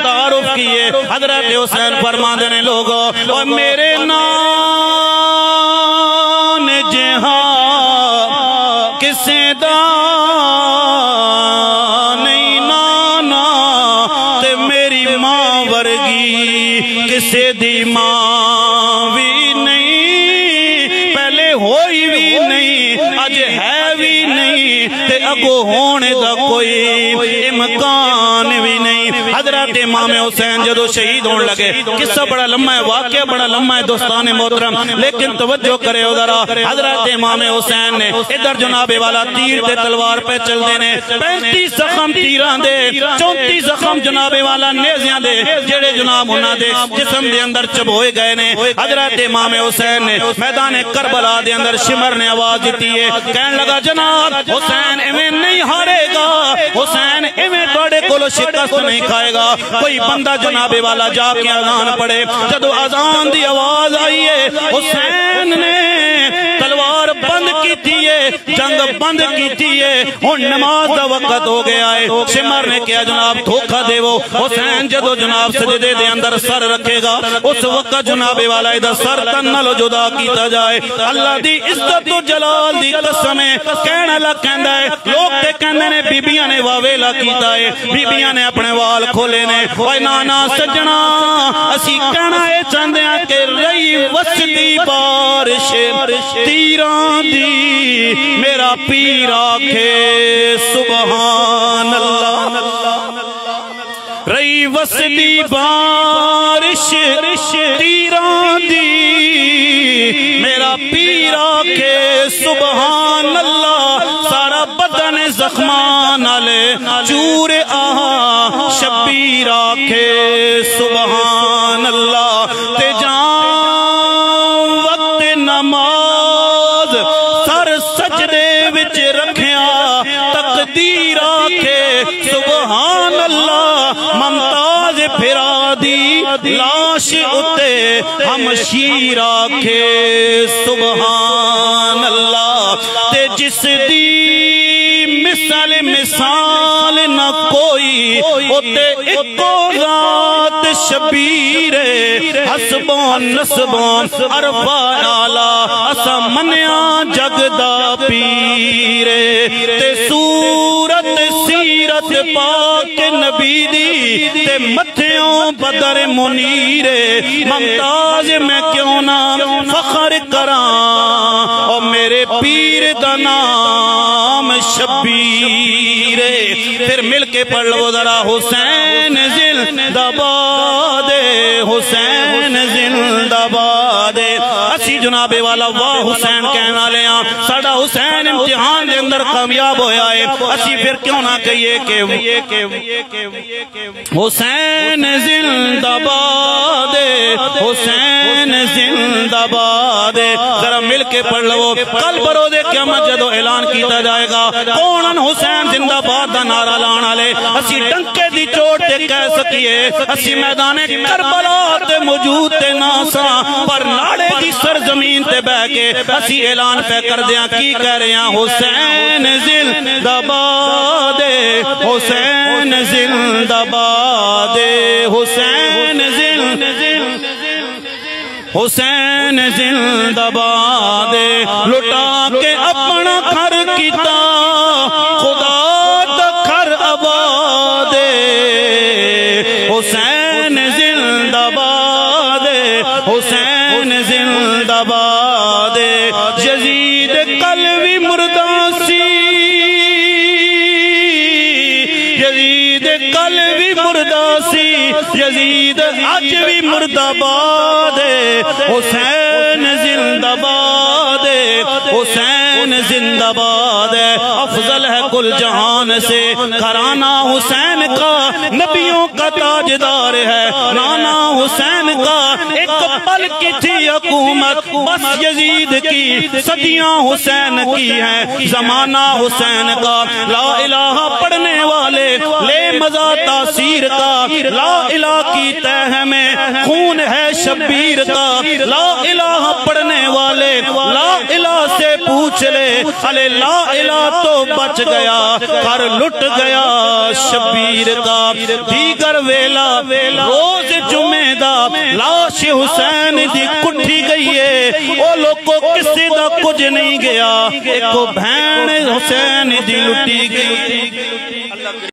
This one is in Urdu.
تعارف کیے حضرت حسین فرماندے نے لوگوں اور میرے نان جہاں کسے دا نہیں نانا تے میری ماں ورگی کسے دی ماں بھی نہیں پہلے ہوئی بھی نہیں اج ہے بھی نہیں تے اگو ہونے دا کوئی امکان بھی نہیں حضرت امام حسین جدو شہید ہون لگے قصہ بڑا لمحہ ہے واقعہ بڑا لمحہ ہے دوستان محترم لیکن توجہ کرے ادھرا حضرت امام حسین نے ادھر جناب والا تیر تے تلوار پہ چل دینے 35 زخم تیران دے 34 زخم جناب والا نیزیاں دے جڑے جناب انہاں دے جسم دے اندر چبوئے گئے نے حضرت امام حسین نے میدان کربلا دے اندر شمر نے آواز دیتی ہے کہنے لگا جناب حسین ایویں نہیں ہارے گا حسین ایویں توڑے کولو شکست نہیں کھائے گا کوئی بندہ جناب والا جا کے اذان پڑے جدو اذان دی آواز آئی ہے حسین نے تلوار بند کی تھیے جنگ بند کی تھیے ہن نماز دا وقت ہو گیا ہے شمر نے کیا جناب دھوکہ دے وہ حسین جدو جناب سجدے دے اندر سر رکھے گا اس وقت جناب والا ادھر سر تنل جدا کیتا جائے اللہ دی عزت و جلال دی قسم ہے کہنا لگ کہندا ہے لوگ تے کہندے نے بیبیاں نے واویلا کیتا ہے بیبیاں نے اپنے وال کھولے نے اوے نانا سجنا اسی کہنا اے چاہندے ہیں کہ رہی وسدی بارش تیراں دی میرا پیر آکھے سبحان اللہ رہی وسدی بارش تیراں دی میرا پیر آکھے سبحان اللہ سارا بدن زخمان علی چور آہا شبیر آکھے سبحان اللہ تے جان وقت نماز سر سجدے وچ رکھیا تقدیر آکھے سبحان اللہ ممتاز پھرا دی لاش اتے ہم شیر آکھے سبحان اللہ تے جس دی مثال نہ کوئی اتے اکو ذات شبیر حسبان نسبان عرفہ آلہ اسا منیا جگدا پیر تے صورت سیرت پاک نبی دی تے متھیوں بدر منیر ممتاز میں کیوں نہ فخر کراں اور میرے پیر دا نام شبیر پھر مل کے پڑھ لو ذرا حسین زندہ باد حسین زندہ باد اسی جناب والا واہ حسین کہنا لیا ساڑا حسین امتحان دے اندر کامیاب ہویا ہے اسی پھر کیوں نہ کہیے کہ حسین زندہ باد حسین زندہ باد ذرا مل کے پڑھ لو کل بروز قیامت جدو اعلان کیتا جائے گا کونن حسین زندہ باد دا نعرہ لانا لے اسی ڈنکے دی چوٹ تے کہہ سکیے اسی میدان کربلا تے موجود تے ناسا پر ناڑے دی سرزمین تے بہ کے اسی اعلان پہ کر دیاں کی کہہ رہے ہیں حسین زندہ باد حسین زندہ باد حسین زندہ باد لٹا کے اپنا گھر کیتا خدا دا گھر آباد حسین زندہ باد حسین زندہ باد یزید کل بھی مردہ سی یزید کل بھی مردہ سی یزید آج بھی مردہ باد حسین زندہ باد حسین زندہ باد افضل ہے کل جہان سے گھرانہ حسین کا نبیوں کا تاجدار ہے نانا حسین کا ایک پل کی تھی حکومت بس یزید کی صدیاں حسین کی ہیں زمانہ حسین کا لا الہ پڑھنے والے لے مزہ تاثیر کا لا الہ کی تہ میں خون ہے شبیر کا لا الہ پڑھنے والے لا الہ سے پوچھ لے لا الہ تو بچ گیا گیا گھر لٹ گیا شبیر دا دیگر ویلا روز جمعہ دا لاش حسین دی کٹھی گئی ہے او لوگو کسی دا کچھ نہیں گیا ایک بہن حسین دی لٹی گئی